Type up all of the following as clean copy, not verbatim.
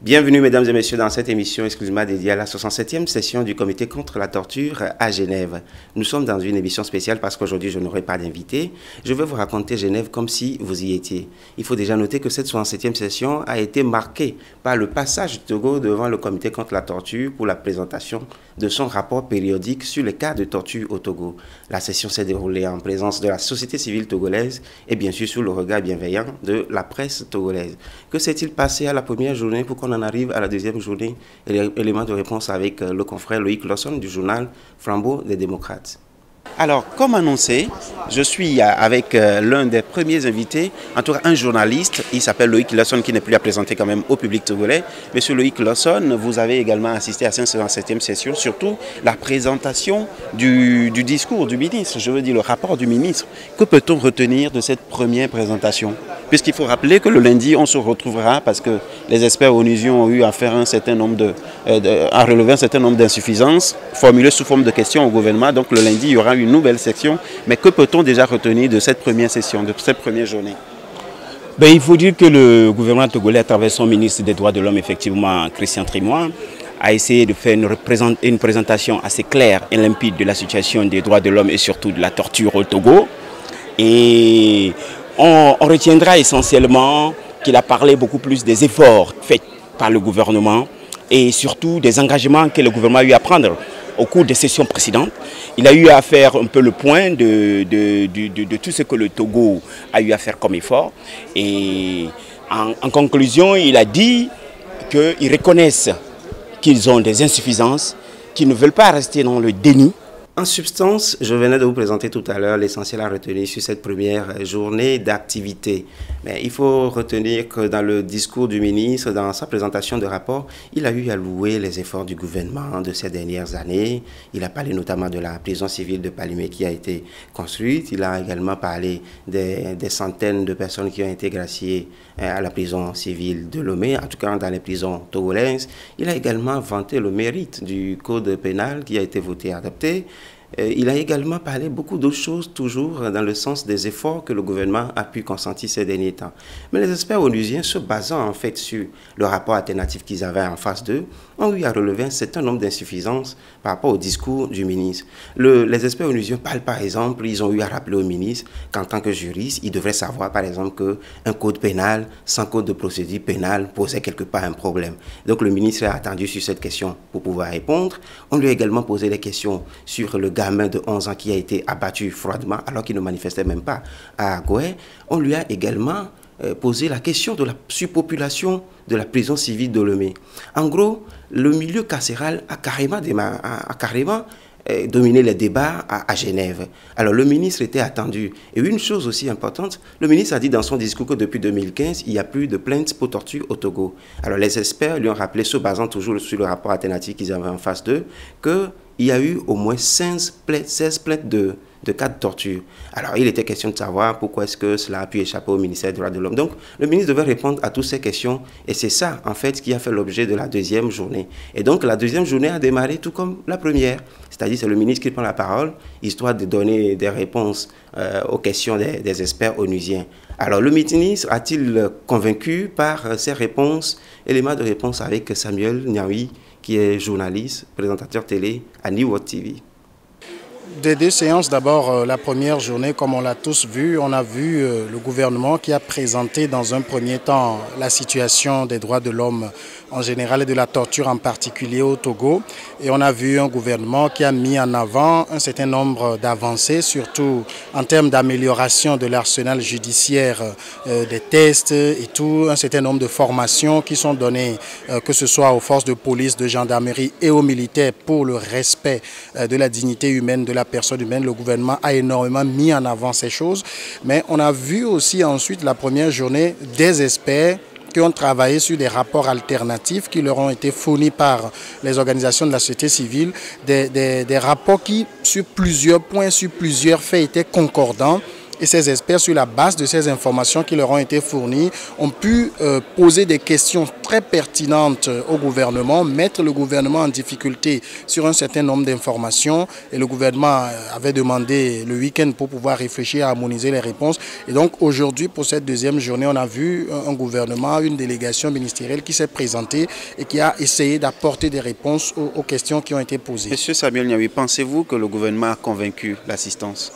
Bienvenue mesdames et messieurs dans cette émission exclusivement dédiée à la 67e session du comité contre la torture à Genève. Nous sommes dans une émission spéciale parce qu'aujourd'hui je n'aurai pas d'invité. Je vais vous raconter Genève comme si vous y étiez. Il faut déjà noter que cette 67e session a été marquée par le passage du Togo devant le comité contre la torture pour la présentation de son rapport périodique sur les cas de torture au Togo. La session s'est déroulée en présence de la société civile togolaise et bien sûr sous le regard bienveillant de la presse togolaise. Que s'est-il passé à la première journée pour qu'on en arrive à la deuxième journée? Élément de réponse avec le confrère Loïc Lawson du journal Flambeau des démocrates. Alors, comme annoncé, je suis avec l'un des premiers invités, en tout cas un journaliste, il s'appelle Loïc Lawson, qui n'est plus à présenter quand même au public togolais. Monsieur Loïc Lawson, vous avez également assisté à cette 7e session, surtout la présentation du discours du ministre, je veux dire le rapport du ministre. Que peut-on retenir de cette première présentation? Puisqu'il faut rappeler que le lundi, on se retrouvera parce que les experts onusiens ont eu à faire à relever un certain nombre d'insuffisances formulées sous forme de questions au gouvernement. Donc le lundi, il y aura une nouvelle section. Mais que peut-on déjà retenir de cette première session, de cette première journée? Il faut dire que le gouvernement togolais, à travers son ministre des Droits de l'Homme, effectivement, Christian Trimois, a essayé de faire une présentation assez claire et limpide de la situation des droits de l'homme et surtout de la torture au Togo. Et on retiendra essentiellement qu'il a parlé beaucoup plus des efforts faits par le gouvernement et surtout des engagements que le gouvernement a eu à prendre au cours des sessions précédentes. Il a eu à faire un peu le point de tout ce que le Togo a eu à faire comme effort. Et en conclusion, il a dit qu'ils reconnaissent qu'ils ont des insuffisances, qu'ils ne veulent pas rester dans le déni. En substance, je venais de vous présenter tout à l'heure l'essentiel à retenir sur cette première journée d'activité. Mais il faut retenir que dans le discours du ministre, dans sa présentation de rapport, il a eu à louer les efforts du gouvernement de ces dernières années. Il a parlé notamment de la prison civile de Palimé qui a été construite. Il a également parlé des centaines de personnes qui ont été graciées à la prison civile de Lomé, en tout cas dans les prisons togolaises. Il a également vanté le mérite du code pénal qui a été voté et adopté. Il a également parlé beaucoup d'autres choses, toujours dans le sens des efforts que le gouvernement a pu consentir ces derniers temps. Mais les experts onusiens, se basant en fait sur le rapport alternatif qu'ils avaient en face d'eux, ont eu à relever un certain nombre d'insuffisances par rapport au discours du ministre. Les experts onusiens parlent par exemple, ils ont eu à rappeler au ministre qu'en tant que juriste, il devrait savoir par exemple qu'un code pénal sans code de procédure pénale posait quelque part un problème. Donc le ministre a attendu sur cette question pour pouvoir répondre. On lui a également posé des questions sur le gamin de 11 ans qui a été abattu froidement alors qu'il ne manifestait même pas à Goé. On lui a également posé la question de la surpopulation de la prison civile de Lomé. En gros, le milieu carcéral a carrément dominé les débats à Genève. Alors le ministre était attendu. Et une chose aussi importante, le ministre a dit dans son discours que depuis 2015, il n'y a plus de plaintes pour torture au Togo. Alors les experts lui ont rappelé, se basant toujours sur le rapport alternatif qu'ils avaient en face d'eux, qu'il y a eu au moins 16 plaintes de cas de torture. Alors, il était question de savoir pourquoi est-ce que cela a pu échapper au ministère des Droits de l'Homme. Donc, le ministre devait répondre à toutes ces questions et c'est ça, en fait, qui a fait l'objet de la deuxième journée. Et donc, la deuxième journée a démarré tout comme la première. C'est-à-dire, c'est le ministre qui prend la parole, histoire de donner des réponses aux questions des experts onusiens. Alors, le ministre a-t-il convaincu par ses réponses, éléments de réponse avec Samuel Niaoui, qui est journaliste, présentateur télé à New World TV? Des deux séances, d'abord la première journée, comme on l'a tous vu, on a vu le gouvernement qui a présenté dans un premier temps la situation des droits de l'homme en général et de la torture en particulier au Togo. Et on a vu un gouvernement qui a mis en avant un certain nombre d'avancées, surtout en termes d'amélioration de l'arsenal judiciaire, des tests et tout, un certain nombre de formations qui sont données, que ce soit aux forces de police, de gendarmerie et aux militaires pour le respect de la dignité humaine de la personne humaine. Le gouvernement a énormément mis en avant ces choses. Mais on a vu aussi ensuite la première journée des experts qui ont travaillé sur des rapports alternatifs qui leur ont été fournis par les organisations de la société civile, des rapports qui, sur plusieurs points, sur plusieurs faits, étaient concordants Et ces experts, sur la base de ces informations qui leur ont été fournies, ont pu poser des questions très pertinentes au gouvernement, mettre le gouvernement en difficulté sur un certain nombre d'informations. Et le gouvernement avait demandé le week-end pour pouvoir réfléchir à harmoniser les réponses. Et donc aujourd'hui, pour cette deuxième journée, on a vu un gouvernement, une délégation ministérielle qui s'est présentée et qui a essayé d'apporter des réponses aux questions qui ont été posées. Monsieur Samuel Niaoui, pensez-vous que le gouvernement a convaincu l'assistance?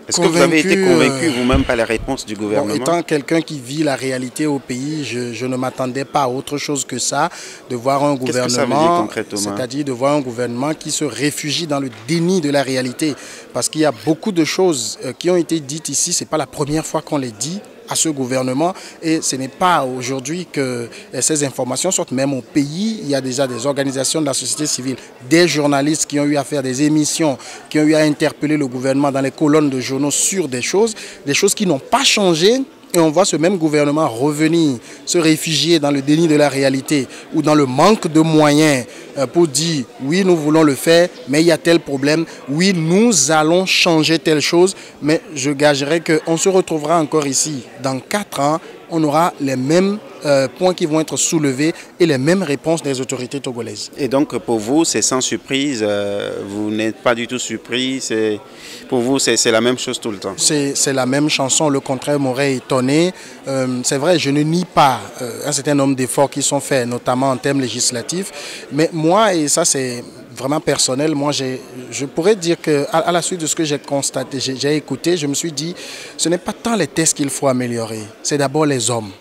Est-ce que vous avez été convaincu vous-même par les réponses du gouvernement? Bon, étant quelqu'un qui vit la réalité au pays, je ne m'attendais pas à autre chose que ça, de voir un gouvernement, c'est-à-dire de voir un gouvernement qui se réfugie dans le déni de la réalité. Parce qu'il y a beaucoup de choses qui ont été dites ici, ce n'est pas la première fois qu'on les dit à ce gouvernement et ce n'est pas aujourd'hui que ces informations sortent. Même au pays, il y a déjà des organisations de la société civile, des journalistes qui ont eu à faire des émissions, qui ont eu à interpeller le gouvernement dans les colonnes de journaux sur des choses qui n'ont pas changé. Et on voit ce même gouvernement revenir, se réfugier dans le déni de la réalité ou dans le manque de moyens pour dire oui, nous voulons le faire, mais il y a tel problème, oui, nous allons changer telle chose, mais je gagerais qu'on se retrouvera encore ici dans 4 ans, on aura les mêmes points qui vont être soulevés et les mêmes réponses des autorités togolaises. Et donc pour vous, c'est sans surprise, vous n'êtes pas du tout surpris, pour vous c'est la même chose tout le temps? C'est la même chanson, le contraire m'aurait étonné. C'est vrai, je ne nie pas un certain nombre d'efforts qui sont faits, notamment en termes législatifs, mais moi, et ça c'est vraiment personnel, moi je pourrais dire qu'à la suite de ce que j'ai constaté, j'ai écouté, je me suis dit, ce n'est pas tant les tests qu'il faut améliorer, c'est d'abord les hommes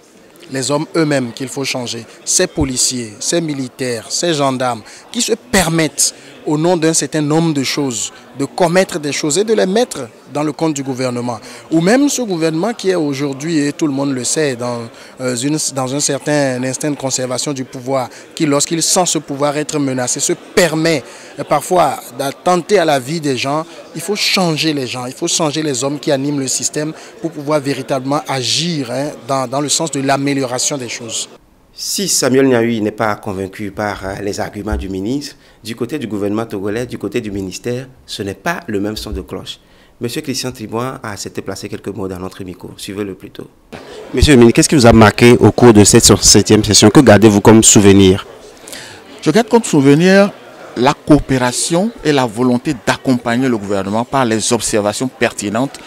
eux-mêmes qu'il faut changer, ces policiers, ces militaires, ces gendarmes qui se permettent au nom d'un certain nombre de choses, de commettre des choses et de les mettre dans le compte du gouvernement. Ou même ce gouvernement qui est aujourd'hui, et tout le monde le sait, dans un certain instinct de conservation du pouvoir, qui lorsqu'il sent ce pouvoir être menacé, se permet parfois d'attenter à la vie des gens. Il faut changer les gens, il faut changer les hommes qui animent le système pour pouvoir véritablement agir dans le sens de l'amélioration des choses. Si Samuel Niaoui n'est pas convaincu par les arguments du ministre, du côté du gouvernement togolais, du côté du ministère, ce n'est pas le même son de cloche. Monsieur Christian Trimois a accepté de placer quelques mots dans notre micro. Suivez-le plutôt. Monsieur le ministre, qu'est-ce qui vous a marqué au cours de cette 7e session? Que gardez-vous comme souvenir? Je garde comme souvenir la coopération et la volonté d'accompagner le gouvernement par les observations pertinentes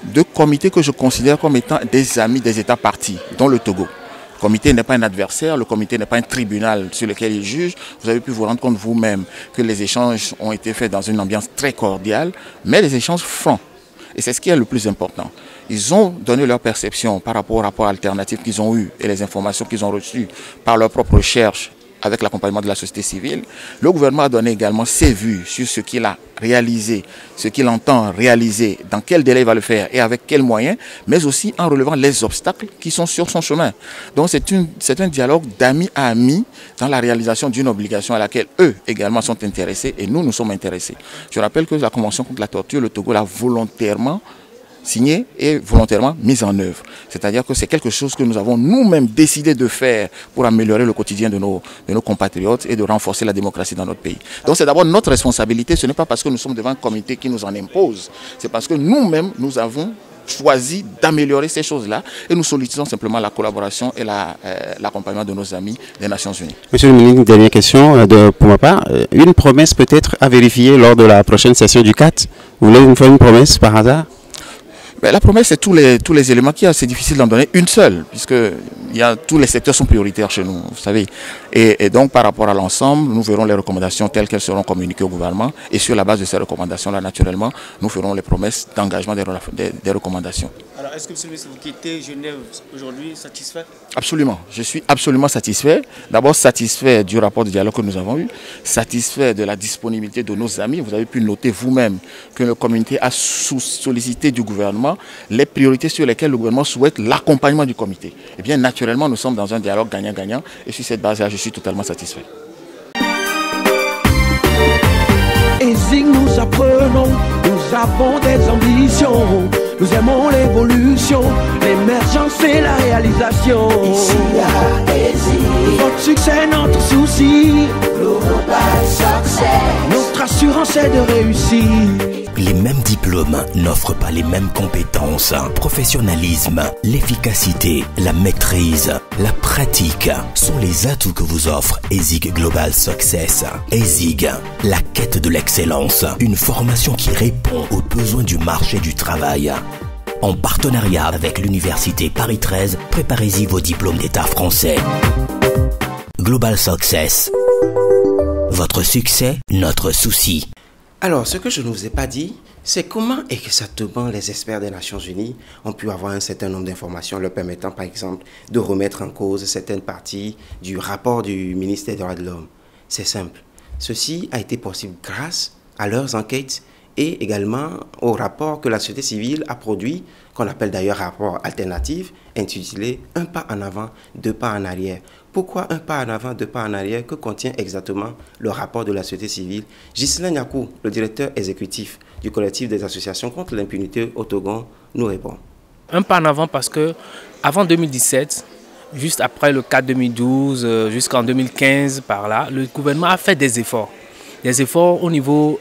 de comités que je considère comme étant des amis des États partis, dont le Togo. Le comité n'est pas un adversaire, le comité n'est pas un tribunal sur lequel il juge. Vous avez pu vous rendre compte vous-même que les échanges ont été faits dans une ambiance très cordiale, mais les échanges francs. Et c'est ce qui est le plus important. Ils ont donné leur perception par rapport au rapport alternatif qu'ils ont eu et les informations qu'ils ont reçues par leur propre recherche avec l'accompagnement de la société civile. Le gouvernement a donné également ses vues sur ce qu'il a réalisé, ce qu'il entend réaliser, dans quel délai il va le faire et avec quels moyens, mais aussi en relevant les obstacles qui sont sur son chemin. Donc c'est un dialogue d'amis à amis dans la réalisation d'une obligation à laquelle eux également sont intéressés et nous sommes intéressés. Je rappelle que la Convention contre la torture, le Togo l'a volontairement signée et volontairement mise en œuvre. C'est-à-dire que c'est quelque chose que nous avons nous-mêmes décidé de faire pour améliorer le quotidien de nos compatriotes et de renforcer la démocratie dans notre pays. Donc c'est d'abord notre responsabilité, ce n'est pas parce que nous sommes devant un comité qui nous en impose, c'est parce que nous-mêmes, nous avons choisi d'améliorer ces choses-là et nous sollicitons simplement la collaboration et l'accompagnement de nos amis des Nations Unies. Monsieur le ministre, une dernière question pour ma part. Une promesse peut-être à vérifier lors de la prochaine session du 4. Vous voulez nous faire une promesse par hasard? La promesse, c'est tous les éléments qu'il y a. C'est difficile d'en donner une seule, puisque tous les secteurs sont prioritaires chez nous, vous savez. Et donc, par rapport à l'ensemble, nous verrons les recommandations telles qu'elles seront communiquées au gouvernement. Et sur la base de ces recommandations-là, naturellement, nous ferons les promesses d'engagement des recommandations. Alors, est-ce que, monsieur le ministre, vous quittez Genève aujourd'hui satisfait? Absolument. Je suis absolument satisfait. D'abord, satisfait du rapport de dialogue que nous avons eu, satisfait de la disponibilité de nos amis. Vous avez pu noter vous-même que le comité a sollicité du gouvernement les priorités sur lesquelles le gouvernement souhaite l'accompagnement du comité. Eh bien, naturellement, nous sommes dans un dialogue gagnant-gagnant et sur cette base-là, je suis totalement satisfait. Et si nous apprenons, nous avons des ambitions, nous aimons l'évolution, l'émergence et la réalisation. Ici à Esi, votre succès, notre souci, global success. Notre assurance est de réussir. Les mêmes diplômes n'offrent pas les mêmes compétences. Professionnalisme, l'efficacité, la maîtrise, la pratique sont les atouts que vous offre ESIG Global Success. ESIG, la quête de l'excellence, une formation qui répond aux besoins du marché du travail. En partenariat avec l'Université Paris 13, préparez-y vos diplômes d'État français. Global Success. Votre succès, notre souci. Alors, ce que je ne vous ai pas dit, c'est comment exactement les experts des Nations Unies ont pu avoir un certain nombre d'informations leur permettant, par exemple, de remettre en cause certaines parties du rapport du ministère des Droits de l'Homme. C'est simple. Ceci a été possible grâce à leurs enquêtes et également au rapport que la société civile a produit, qu'on appelle d'ailleurs rapport alternatif, intitulé « Un pas en avant, deux pas en arrière ». Pourquoi un pas en avant, deux pas en arrière? Que contient exactement le rapport de la société civile? Ghislain Niakou, le directeur exécutif du collectif des associations contre l'impunité au Togo, nous répond. Un pas en avant parce que avant 2017, juste après le cas 2012, jusqu'en 2015 par là, le gouvernement a fait des efforts au niveau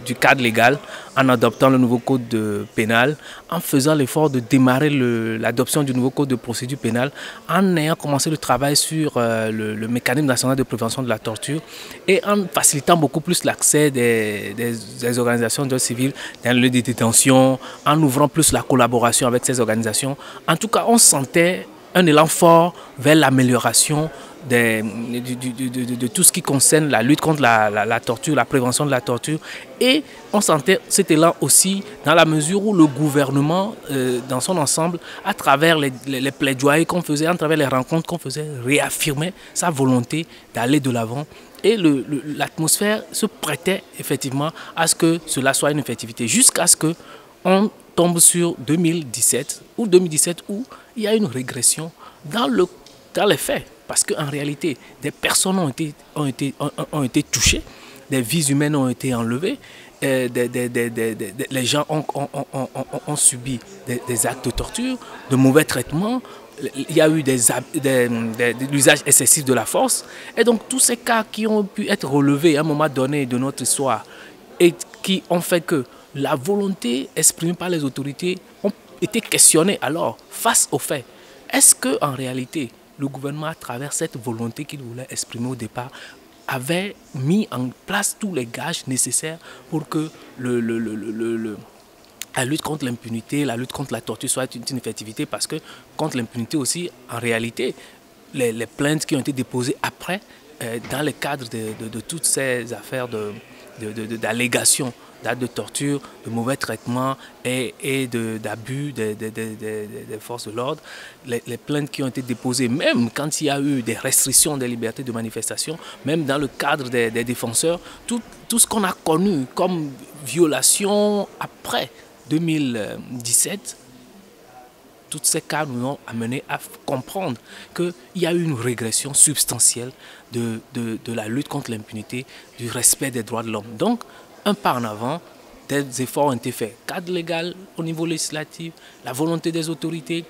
du cadre légal, en adoptant le nouveau code pénal, en faisant l'effort de démarrer l'adoption du nouveau code de procédure pénale, en ayant commencé le travail sur le mécanisme national de prévention de la torture et en facilitant beaucoup plus l'accès des organisations de civiles dans le lieu de détention, en ouvrant plus la collaboration avec ces organisations. En tout cas, on sentait un élan fort vers l'amélioration de tout ce qui concerne la lutte contre la torture, la prévention de la torture. Et on sentait cet élan aussi dans la mesure où le gouvernement, dans son ensemble, à travers les plaidoyers qu'on faisait, à travers les rencontres qu'on faisait, réaffirmait sa volonté d'aller de l'avant. Et l'atmosphère se prêtait effectivement à ce que cela soit une effectivité, jusqu'à ce qu'on tombe sur 2017 où il y a une régression dans les faits. Parce qu'en réalité, des personnes ont été touchées, des vies humaines ont été enlevées, les gens ont subi des actes de torture, de mauvais traitements, il y a eu l'usage excessif de la force. Et donc tous ces cas qui ont pu être relevés à un moment donné de notre histoire et qui ont fait que la volonté exprimée par les autorités ont été questionnées alors face aux faits. Est-ce qu'en réalité, le gouvernement, à travers cette volonté qu'il voulait exprimer au départ, avait mis en place tous les gages nécessaires pour que la lutte contre l'impunité, la lutte contre la torture soit une effectivité? Parce que contre l'impunité aussi, en réalité, les plaintes qui ont été déposées après, dans le cadre de toutes ces affaires d'allégations, d'actes de torture, de mauvais traitements et d'abus des forces de l'ordre, les plaintes qui ont été déposées, même quand il y a eu des restrictions des libertés de manifestation, même dans le cadre des défenseurs, tout ce qu'on a connu comme violation après 2017, tous ces cas nous ont amené à comprendre qu'il y a eu une régression substantielle de la lutte contre l'impunité, du respect des droits de l'homme. Donc, un pas en avant, des efforts ont été faits. Cadre légal au niveau législatif, la volonté des autorités,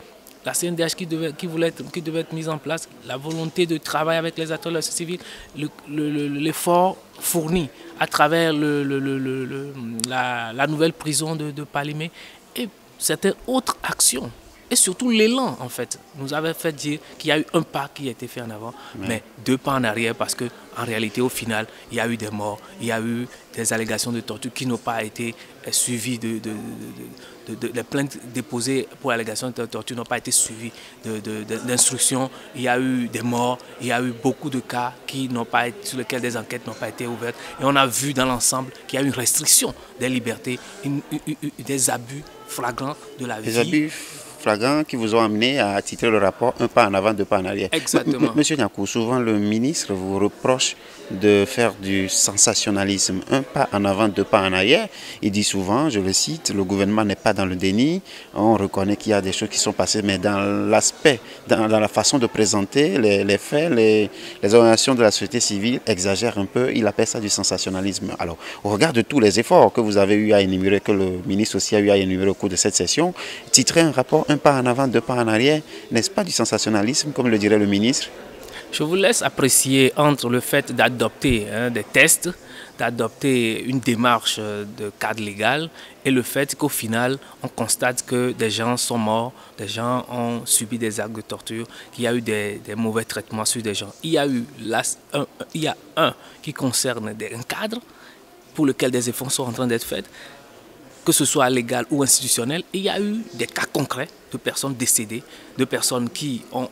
la CNDH qui devait être mise en place, la volonté de travailler avec les acteurs de la société civile, l'effort fourni à travers la nouvelle prison de Palimé et certaines autres actions. Et surtout l'élan, en fait, nous avait fait dire qu'il y a eu un pas qui a été fait en avant, mais deux pas en arrière, parce qu'en réalité, au final, il y a eu des morts, il y a eu des allégations de torture qui n'ont pas été suivies, les plaintes déposées pour allégation de torture n'ont pas été suivies d'instructions, il y a eu des morts, il y a eu beaucoup de cas sur lesquels des enquêtes n'ont pas été ouvertes. Et on a vu dans l'ensemble qu'il y a eu une restriction des libertés, des abus flagrants de la vie. Flagrants qui vous ont amené à titrer le rapport « Un pas en avant, deux pas en arrière ». Exactement. Monsieur Niakou, souvent le ministre vous reproche de faire du sensationnalisme, un pas en avant, deux pas en arrière. Il dit souvent, je le cite, le gouvernement n'est pas dans le déni, on reconnaît qu'il y a des choses qui sont passées, mais dans l'aspect, dans la façon de présenter les faits, les organisations de la société civile exagèrent un peu, il appelle ça du sensationnalisme. Alors, au regard de tous les efforts que vous avez eu à énumérer, que le ministre aussi a eu à énumérer au cours de cette session, titrer un rapport un pas en avant, deux pas en arrière, n'est-ce pas du sensationnalisme, comme le dirait le ministre? Je vous laisse apprécier entre le fait d'adopter des tests, d'adopter une démarche de cadre légal et le fait qu'au final, on constate que des gens sont morts, des gens ont subi des actes de torture, qu'il y a eu des mauvais traitements sur des gens. Il y a un qui concerne un cadre pour lequel des efforts sont en train d'être faits, que ce soit légal ou institutionnel. Et il y a eu des cas concrets de personnes décédées, de personnes qui ont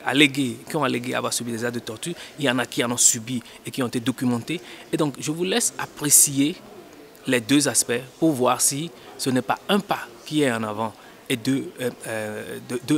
allégué avoir subi des actes de torture. Il y en a qui en ont subi et qui ont été documentés. Et donc, je vous laisse apprécier les deux aspects pour voir si ce n'est pas un pas qui est en avant et deux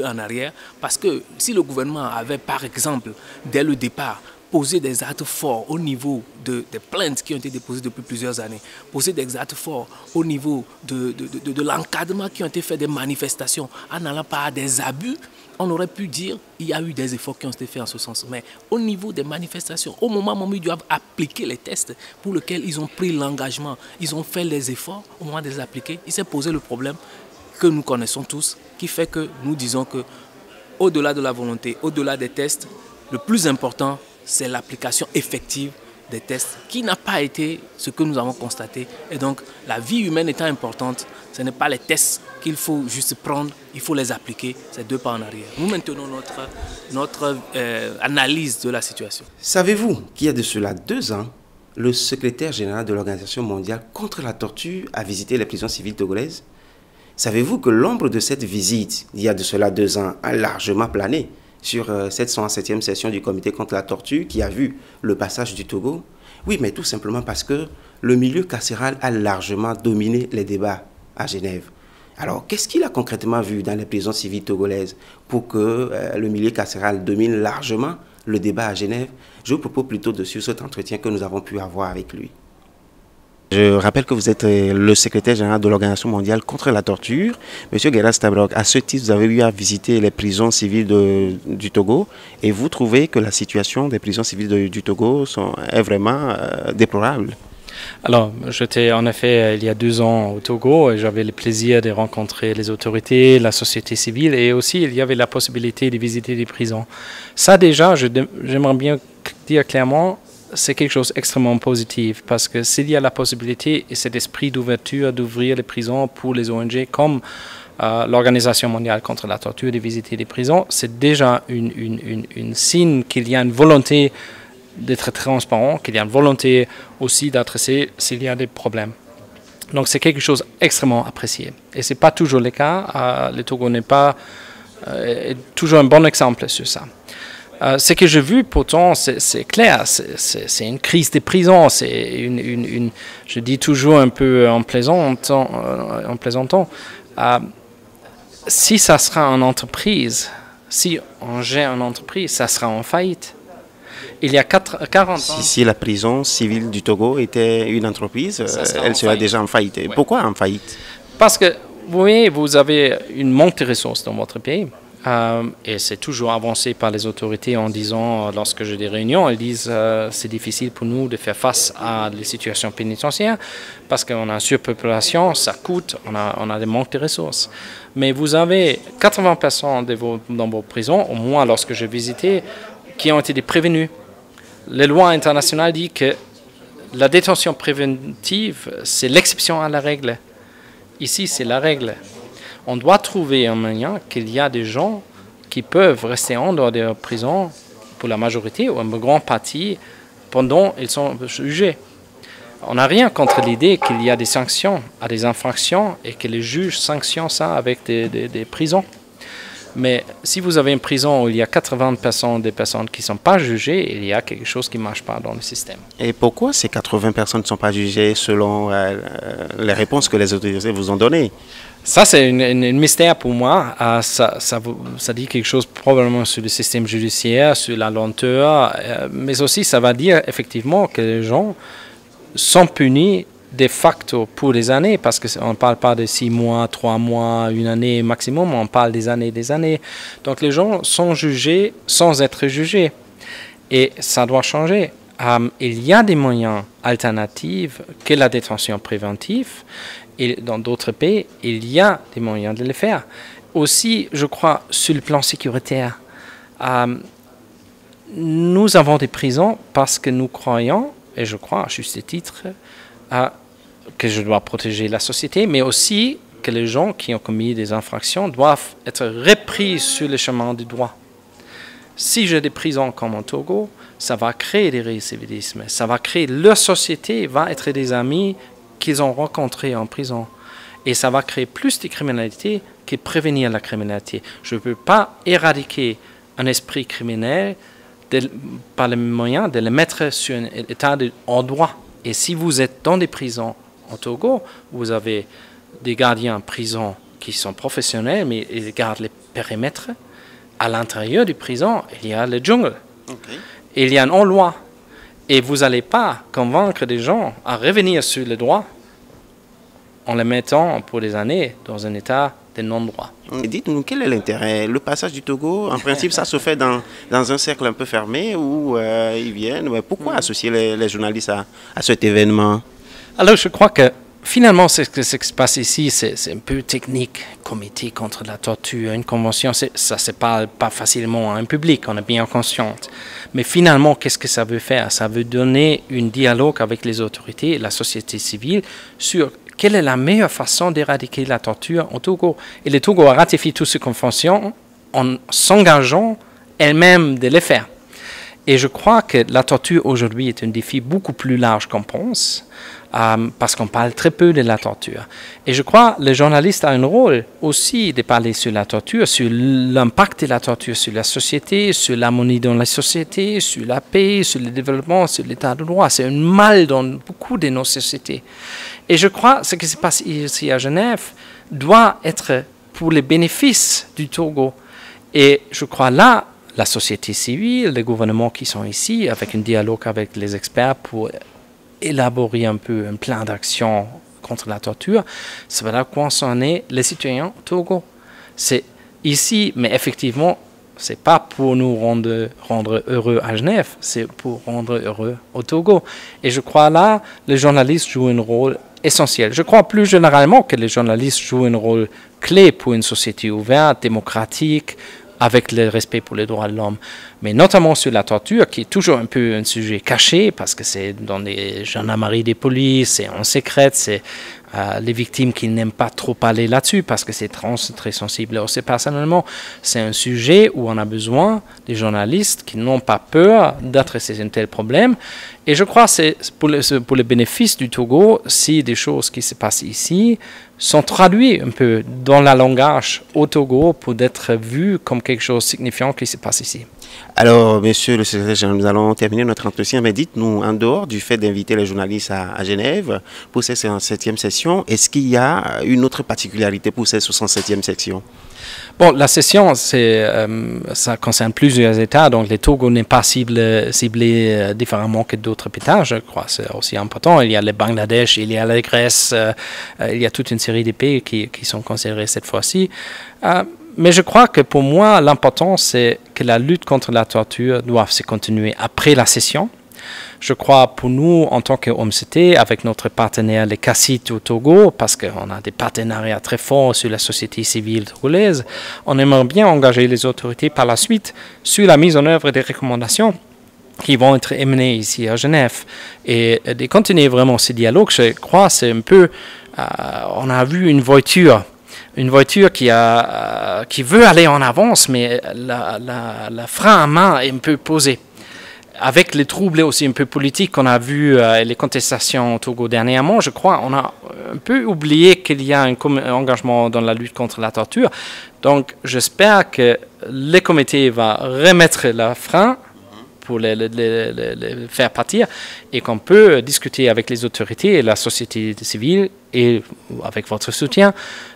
en arrière. Parce que si le gouvernement avait, par exemple, dès le départ, poser des actes forts au niveau des plaintes qui ont été déposées depuis plusieurs années, poser des actes forts au niveau de l'encadrement qui ont été faits des manifestations en n'allant pas à des abus, on aurait pu dire qu'il y a eu des efforts qui ont été faits en ce sens. Mais au niveau des manifestations, au moment où ils doivent appliquer les tests pour lesquels ils ont pris l'engagement, ils ont fait les efforts, au moment de les appliquer, il s'est posé le problème que nous connaissons tous, qui fait que nous disons que au-delà de la volonté, au-delà des tests, le plus important, c'est l'application effective des tests qui n'a pas été ce que nous avons constaté. Et donc, la vie humaine étant importante, ce n'est pas les tests qu'il faut juste prendre, il faut les appliquer. C'est deux pas en arrière. Nous maintenons notre analyse de la situation. Savez-vous qu'il y a de cela 2 ans, le secrétaire général de l'Organisation mondiale contre la torture a visité les prisons civiles togolaises? Savez-vous que l'ombre de cette visite, il y a de cela 2 ans, a largement plané sur cette 107e session du comité contre la torture qui a vu le passage du Togo? Oui, mais tout simplement parce que le milieu carcéral a largement dominé les débats à Genève. Alors, qu'est-ce qu'il a concrètement vu dans les prisons civiles togolaises pour que le milieu carcéral domine largement le débat à Genève? Je vous propose plutôt de suivre cet entretien que nous avons pu avoir avec lui. Je rappelle que vous êtes le secrétaire général de l'Organisation mondiale contre la torture. Monsieur Guéras Stabrok, à ce titre, vous avez eu à visiter les prisons civiles du Togo et vous trouvez que la situation des prisons civiles du Togo est vraiment déplorable? Alors, j'étais en effet il y a 2 ans au Togo et j'avais le plaisir de rencontrer les autorités, la société civile et aussi il y avait la possibilité de visiter des prisons. Ça déjà, j'aimerais bien dire clairement, c'est quelque chose d'extrêmement positif parce que s'il y a la possibilité et cet esprit d'ouverture d'ouvrir les prisons pour les ONG comme l'Organisation mondiale contre la torture de visiter les prisons, c'est déjà une signe qu'il y a une volonté d'être transparent, qu'il y a une volonté aussi d'adresser s'il y a des problèmes. Donc c'est quelque chose d'extrêmement apprécié. Et ce n'est pas toujours le cas. Le Togo n'est pas toujours un bon exemple sur ça. Ce que j'ai vu, pourtant, c'est clair, c'est une crise des prisons, c'est je dis toujours un peu en plaisantant, si ça sera une entreprise, si on gère une entreprise, ça sera en faillite. Il y a 40 ans... Si la prison civile du Togo était une entreprise, elle serait déjà en faillite. Ouais. Pourquoi en faillite? Parce que, vous voyez, vous avez une manque de ressources dans votre pays. Et c'est toujours avancé par les autorités en disant, lorsque j'ai des réunions, elles disent c'est difficile pour nous de faire face à les situations pénitentiaires parce qu'on a une surpopulation, ça coûte, on a des manques de ressources. Mais vous avez 80% dans vos prisons, au moins lorsque j'ai visité, qui ont été prévenus. Les lois internationales disent que la détention préventive, c'est l'exception à la règle. Ici, c'est la règle. On doit trouver un moyen qu'il y a des gens qui peuvent rester en dehors de la prison pour la majorité ou une grande partie pendant qu'ils sont jugés. On n'a rien contre l'idée qu'il y a des sanctions à des infractions et que les juges sanctionnent ça avec des prisons. Mais si vous avez une prison où il y a 80% des personnes qui ne sont pas jugées, il y a quelque chose qui ne marche pas dans le système. Et pourquoi ces 80 personnes ne sont pas jugées selon les réponses que les autorités vous ont données? Ça, c'est un mystère pour moi. Ça dit quelque chose probablement sur le système judiciaire, sur la lenteur, mais aussi ça va dire effectivement que les gens sont punis de facto pour des années, parce qu'on ne parle pas de 6 mois, 3 mois, 1 année maximum, on parle des années. Donc les gens sont jugés sans être jugés. Et ça doit changer. Il y a des moyens alternatifs que la détention préventive. Et dans d'autres pays, il y a des moyens de le faire. Aussi, je crois, sur le plan sécuritaire, nous avons des prisons parce que nous croyons, et je crois à juste titre, que je dois protéger la société, mais aussi que les gens qui ont commis des infractions doivent être repris sur le chemin du droit. Si j'ai des prisons comme au Togo, ça va créer des récidivismes, ça va créer, leur société va être des amis qu'ils ont rencontrés en prison. Et ça va créer plus de criminalité que prévenir la criminalité. Je ne peux pas éradiquer un esprit criminel par le moyen de le mettre sur un état en droit. Et si vous êtes dans des prisons au Togo, vous avez des gardiens en prison qui sont professionnels, mais ils gardent les périmètres. À l'intérieur du prison, il y a le jungle. Okay. Il y a une loi. Et vous n'allez pas convaincre des gens à revenir sur le droit en les mettant pour des années dans un état de non-droit. Dites-nous, quel est l'intérêt? Le passage du Togo, en principe, ça se fait dans un cercle un peu fermé où ils viennent. Mais pourquoi associer les journalistes à cet événement? Alors, je crois que finalement, ce qui se passe ici, c'est un peu technique. Comité contre la torture, une convention, ça ne se parle pas facilement à un public, on est bien conscient. Mais finalement, qu'est-ce que ça veut faire? Ça veut donner un dialogue avec les autorités et la société civile sur quelle est la meilleure façon d'éradiquer la torture au Togo. Et le Togo a ratifié toutes ces conventions en s'engageant elle-même de les faire. Et je crois que la torture aujourd'hui est un défi beaucoup plus large qu'on pense, parce qu'on parle très peu de la torture. Et je crois que le journaliste a un rôle aussi de parler sur la torture, sur l'impact de la torture sur la société, sur l'harmonie dans la société, sur la paix, sur le développement, sur l'état de droit. C'est un mal dans beaucoup de nos sociétés. Et je crois que ce qui se passe ici à Genève doit être pour les bénéfices du Togo. Et je crois là, la société civile, les gouvernements qui sont ici, avec un dialogue avec les experts pour élaborer un peu un plan d'action contre la torture, ça va concerner les citoyens au Togo. C'est ici, mais effectivement, ce n'est pas pour nous rendre heureux à Genève, c'est pour rendre heureux au Togo. Et je crois là, les journalistes jouent un rôle essentiel. Je crois plus généralement que les journalistes jouent un rôle clé pour une société ouverte, démocratique, avec le respect pour les droits de l'homme, mais notamment sur la torture, qui est toujours un peu un sujet caché, parce que c'est dans les gendarmeries des polices, c'est en secret, c'est les victimes qui n'aiment pas trop parler là-dessus, parce que c'est très sensible. Aussi, personnellement, c'est un sujet où on a besoin des journalistes qui n'ont pas peur d'adresser un tel problème. Et je crois que c'est pour le bénéfice du Togo, si des choses qui se passent ici sont traduites un peu dans le langage au Togo pour être vues comme quelque chose de signifiant qui se passe ici. Alors, monsieur le secrétaire général, nous allons terminer notre entretien, mais dites-nous, en dehors du fait d'inviter les journalistes à Genève pour cette 67e session, est-ce qu'il y a une autre particularité pour cette 67e section? Bon, la session, ça concerne plusieurs États, donc le Togo n'est pas ciblé différemment que d'autres États, je crois, c'est aussi important. Il y a le Bangladesh, il y a la Grèce, il y a toute une série de pays qui sont considérés cette fois-ci. Mais je crois que pour moi, l'important, c'est que la lutte contre la torture doit se continuer après la session. Je crois pour nous, en tant qu'OMCT, avec notre partenaire, les CACIT au Togo, parce qu'on a des partenariats très forts sur la société civile togolaise, on aimerait bien engager les autorités par la suite sur la mise en œuvre des recommandations qui vont être émenées ici à Genève. Et de continuer vraiment ce dialogue, je crois, c'est un peu... on a vu une voiture qui veut aller en avance, mais la frein à main est un peu posé. Avec les troubles aussi un peu politiques qu'on a vu, les contestations au Togo dernièrement, je crois on a un peu oublié qu'il y a un engagement dans la lutte contre la torture. Donc j'espère que le comité va remettre la frein pour les faire partir et qu'on peut discuter avec les autorités et la société civile et avec votre soutien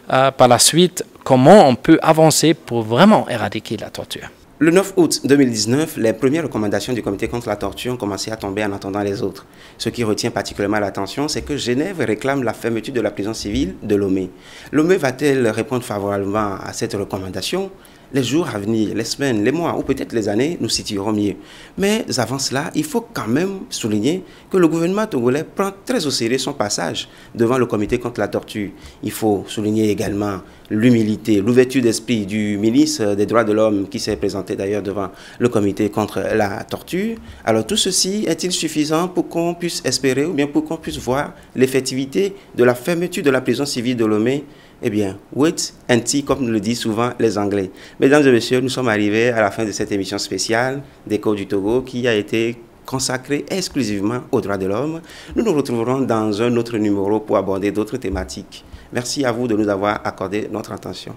par la suite comment on peut avancer pour vraiment éradiquer la torture. Le 9 août 2019, les premières recommandations du comité contre la torture ont commencé à tomber en attendant les autres. Ce qui retient particulièrement l'attention, c'est que Genève réclame la fermeture de la prison civile de Lomé. Lomé va-t-elle répondre favorablement à cette recommandation? les jours à venir, les semaines, les mois ou peut-être les années nous situeront mieux. Mais avant cela, il faut quand même souligner que le gouvernement togolais prend très au sérieux son passage devant le comité contre la torture. Il faut souligner également l'humilité, l'ouverture d'esprit du ministre des droits de l'homme qui s'est présenté d'ailleurs devant le comité contre la torture. Alors tout ceci est-il suffisant pour qu'on puisse espérer ou bien pour qu'on puisse voir l'effectivité de la fermeture de la prison civile de Lomé? Eh bien, wait and see, comme le disent souvent les Anglais. Mesdames et messieurs, nous sommes arrivés à la fin de cette émission spéciale d'Écho du Togo qui a été consacrée exclusivement aux droits de l'homme. Nous nous retrouverons dans un autre numéro pour aborder d'autres thématiques. Merci à vous de nous avoir accordé notre attention.